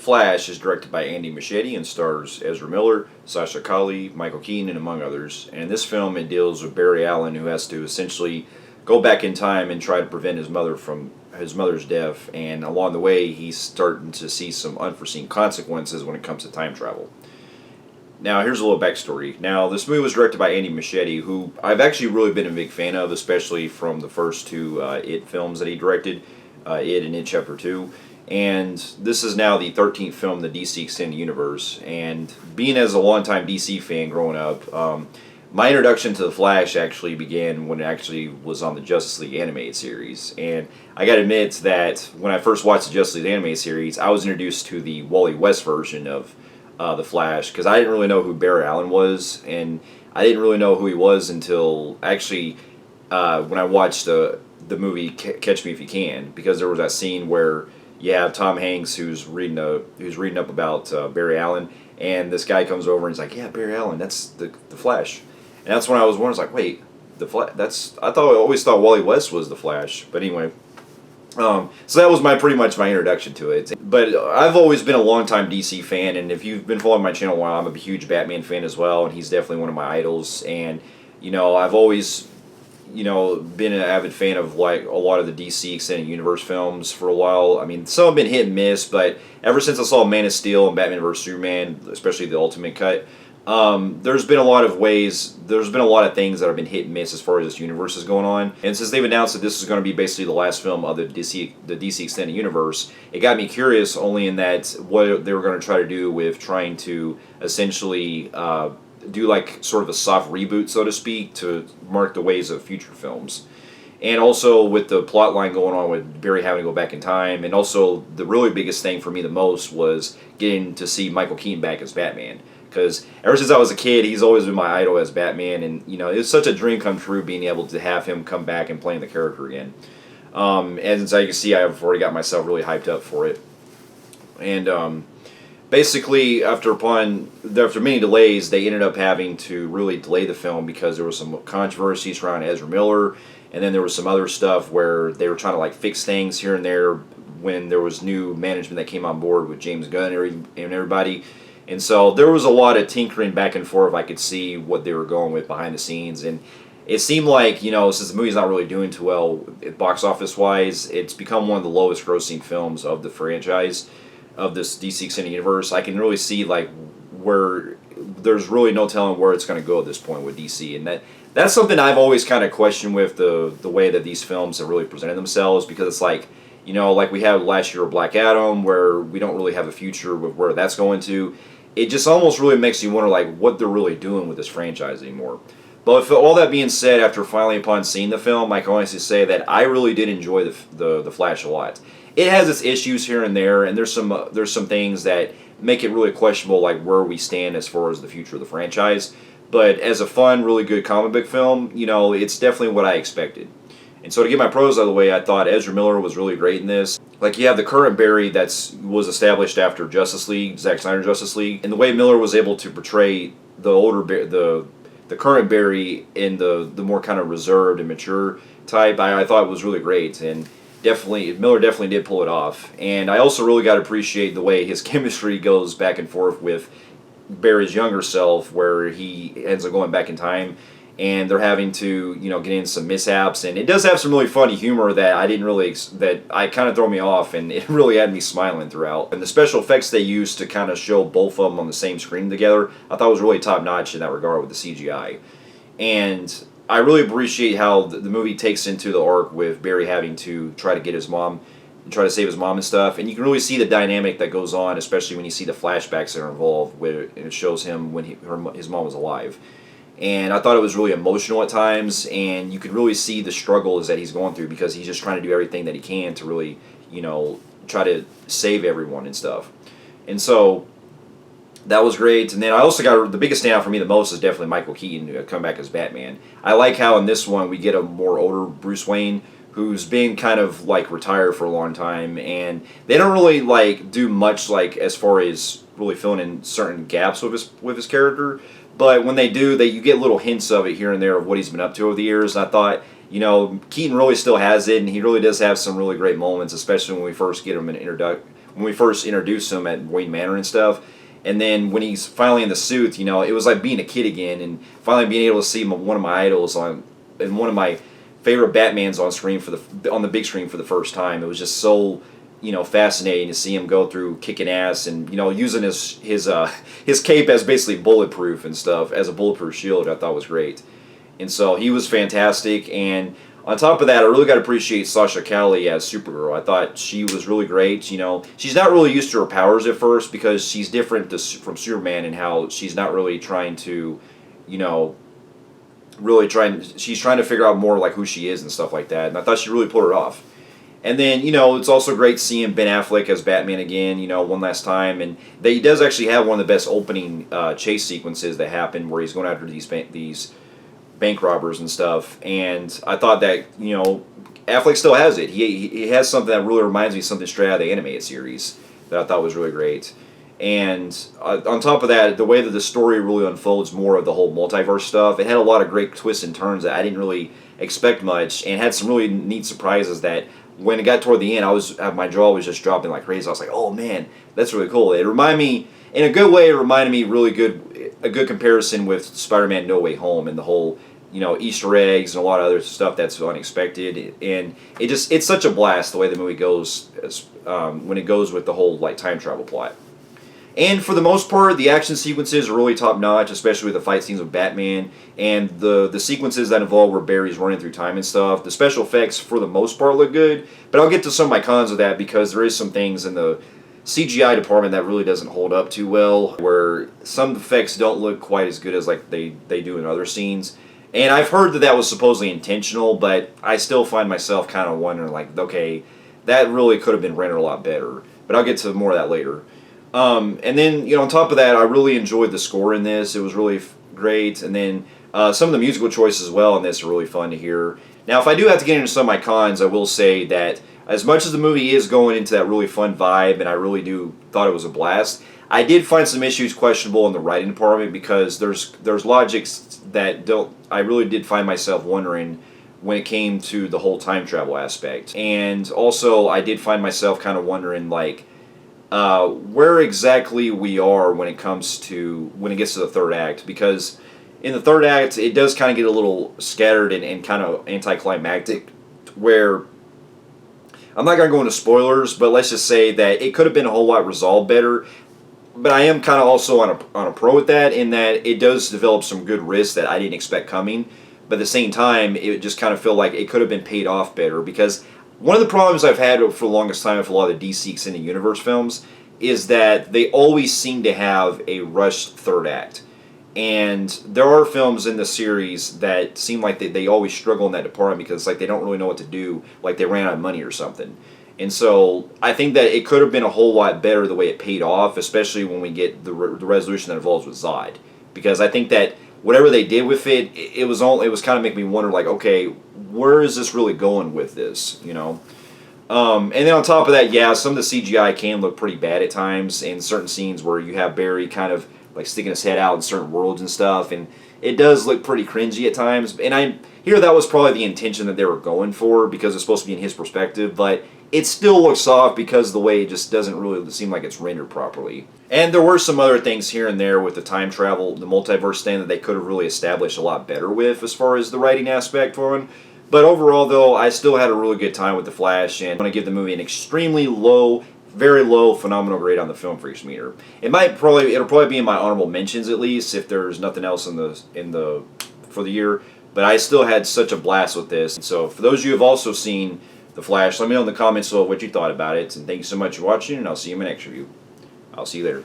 Flash is directed by Andy Muschietti and stars Ezra Miller, Sasha Calle, Michael Keaton, and among others. And in this film, it deals with Barry Allen, who has to essentially go back in time and try to prevent his mother's death. And along the way, he's starting to see some unforeseen consequences when it comes to time travel. Now, here's a little backstory. Now, this movie was directed by Andy Muschietti, who I've actually really been a big fan of, especially from the first two It films that he directed, It and It Chapter 2. And this is now the 13th film in the DC Extended Universe. And being as a longtime DC fan growing up, my introduction to The Flash actually began when it actually was on the Justice League animated series. And I gotta admit that when I first watched the Justice League animated series, I was introduced to the Wally West version of The Flash, because I didn't really know who Barry Allen was, and I didn't really know who he was until actually when I watched the movie Catch Me If You Can, because there was that scene where you have Tom Hanks who's reading up about Barry Allen, and this guy comes over and he's like, "Yeah, Barry Allen, that's the Flash," and that's when I was wondering, like, wait, the Flash? I always thought Wally West was the Flash, but anyway. So that was pretty much my introduction to it. But I've always been a longtime DC fan, and if you've been following my channel a while, I'm a huge Batman fan as well, and he's definitely one of my idols. And I've always been an avid fan of like a lot of the DC Extended Universe films for a while. I mean, some have been hit and miss, but ever since I saw Man of Steel and Batman vs Superman, especially the Ultimate Cut, there's been a lot of things that have been hit and miss as far as this universe is going on. And since they've announced that this is going to be basically the last film of the DC Extended Universe, it got me curious only in that what they were going to try to do with trying to essentially do like sort of a soft reboot, so to speak, to mark the ways of future films. And also with the plot line going on with Barry having to go back in time, and also the really biggest thing for me the most was getting to see Michael Keaton back as Batman. Because ever since I was a kid, he's always been my idol as Batman, and it's such a dream come true being able to have him come back and playing the character again. And as you can see, I've already got myself really hyped up for it. And basically, after many delays, they ended up having to really delay the film because there was some controversies around Ezra Miller, and then there was some other stuff where they were trying to like fix things here and there when there was new management that came on board with James Gunn and everybody. And so there was a lot of tinkering back and forth. I could see what they were going with behind the scenes, and it seemed like, since the movie's not really doing too well box office wise, it's become one of the lowest grossing films of the franchise of this DC Extended Universe. I can really see like where there's really no telling where it's going to go at this point with DC, and that's something I've always kind of questioned with the way that these films have really presented themselves, because it's like, like we had last year with Black Adam, where we don't really have a future with where that's going to. It just almost really makes you wonder like what they're really doing with this franchise anymore. But with all that being said, after finally upon seeing the film, I can honestly say that I really did enjoy the Flash a lot. It has its issues here and there, and there's some things that make it really questionable, like where we stand as far as the future of the franchise. But as a fun, really good comic book film, it's definitely what I expected. And so to get my pros out of the way, I thought Ezra Miller was really great in this. Like, you have the current Barry that was established after Justice League, Zack Snyder Justice League, and the way Miller was able to portray the current Barry in the more kind of reserved and mature type, I thought was really great. And Miller definitely did pull it off. And I also really got to appreciate the way his chemistry goes back and forth with Barry's younger self, where he ends up going back in time, and they're having to, get in some mishaps, and it does have some really funny humor that I kind of throw me off, and it really had me smiling throughout. And the special effects they used to kind of show both of them on the same screen together, I thought was really top notch in that regard with the CGI. And I really appreciate how the movie takes into the arc with Barry having to try to get his mom, try to save his mom and stuff, and you can really see the dynamic that goes on, especially when you see the flashbacks that are involved, where it shows him when his mom was alive. And I thought it was really emotional at times, and you could really see the struggles that he's going through, because he's just trying to do everything that he can to really, try to save everyone and stuff. And so that was great. And then I also got the biggest standout for me the most is definitely Michael Keaton come back as Batman. I like how in this one we get a more older Bruce Wayne, who's been kind of like retired for a long time, and they don't really like do much like as far as really filling in certain gaps with his character. But when they do, you get little hints of it here and there of what he's been up to over the years. And I thought, Keaton really still has it, and he really does have some really great moments, especially when we first get him when we first introduced him at Wayne Manor and stuff. And then when he's finally in the suit, you know, it was like being a kid again, and finally being able to see one of my idols and one of my favorite Batmans on screen on the big screen for the first time. It was just so, you know, fascinating to see him go through kicking ass and, you know, using his cape as basically bulletproof and stuff, as a bulletproof shield. I thought was great, and so he was fantastic. And on top of that, I really got to appreciate Sasha Calle as Supergirl. I thought she was really great. You know, she's not really used to her powers at first because she's different from Superman in how she's not really trying to, you know, she's trying to figure out more like who she is and stuff like that. And I thought she really pulled it off. And then, you know, it's also great seeing Ben Affleck as Batman again, you know, one last time. And he does actually have one of the best opening chase sequences that happen where he's going after these bank robbers and stuff. And I thought that, you know, Affleck still has it. He has something that really reminds me of something straight out of the animated series that I thought was really great. And on top of that, the way that the story really unfolds more of the whole multiverse stuff, it had a lot of great twists and turns that I didn't really expect much, and had some really neat surprises that when it got toward the end, my jaw was just dropping like crazy. I was like, oh man, that's really cool. It reminded me, in a good way, it reminded me a good comparison with Spider-Man No Way Home and the whole, you know, Easter eggs and a lot of other stuff that's unexpected. And it's such a blast the way the movie goes when it goes with the whole like time travel plot. And for the most part, the action sequences are really top notch, especially with the fight scenes with Batman and the sequences that involve where Barry's running through time and stuff. The special effects, for the most part, look good, but I'll get to some of my cons of that because there is some things in the CGI department that really doesn't hold up too well, where some effects don't look quite as good as like they do in other scenes. And I've heard that was supposedly intentional, but I still find myself kind of wondering, like, okay, that really could have been rendered a lot better. But I'll get to more of that later. And then, you know, on top of that, I really enjoyed the score in this. It was really great. And then some of the musical choices as well in this are really fun to hear. Now, if I do have to get into some of my cons, I will say that as much as the movie is going into that really fun vibe, and I really thought it was a blast, I did find some issues questionable in the writing department because there's logics that I really did find myself wondering when it came to the whole time travel aspect. And also, I did find myself kind of wondering, like, where exactly we are when it gets to the third act, because in the third act it does kind of get a little scattered and kind of anticlimactic, where I'm not going to go into spoilers, but let's just say that it could have been a whole lot resolved better. But I am kind of also on a pro with that, in that it does develop some good risks that I didn't expect coming, but at the same time it just kind of felt like it could have been paid off better. Because one of the problems I've had for the longest time with a lot of the DC Extended Universe films is that they always seem to have a rushed third act. And there are films in the series that seem like they always struggle in that department because like they don't really know what to do, like they ran out of money or something. And so I think that it could have been a whole lot better the way it paid off, especially when we get the resolution that involves with Zod. Because I think that whatever they did with it, it was kind of making me wonder, like, okay, where is this really going with this, you know? And then on top of that, yeah, some of the CGI can look pretty bad at times in certain scenes where you have Barry kind of like sticking his head out in certain worlds and stuff, and it does look pretty cringy at times. And I hear that was probably the intention that they were going for because it's supposed to be in his perspective, but it still looks off because of the way it just doesn't really seem like it's rendered properly. And there were some other things here and there with the time travel, the multiverse thing that they could have really established a lot better with as far as the writing aspect for it. But overall, though, I still had a really good time with The Flash, and I'm going to give the movie an extremely low, very low, phenomenal grade on the Film Freaks meter. It'll probably be in my honorable mentions at least if there's nothing else for the year. But I still had such a blast with this. So for those of you who have also seen The Flash, let me know in the comments below what you thought about it. And thank you so much for watching, and I'll see you in my next review. I'll see you later.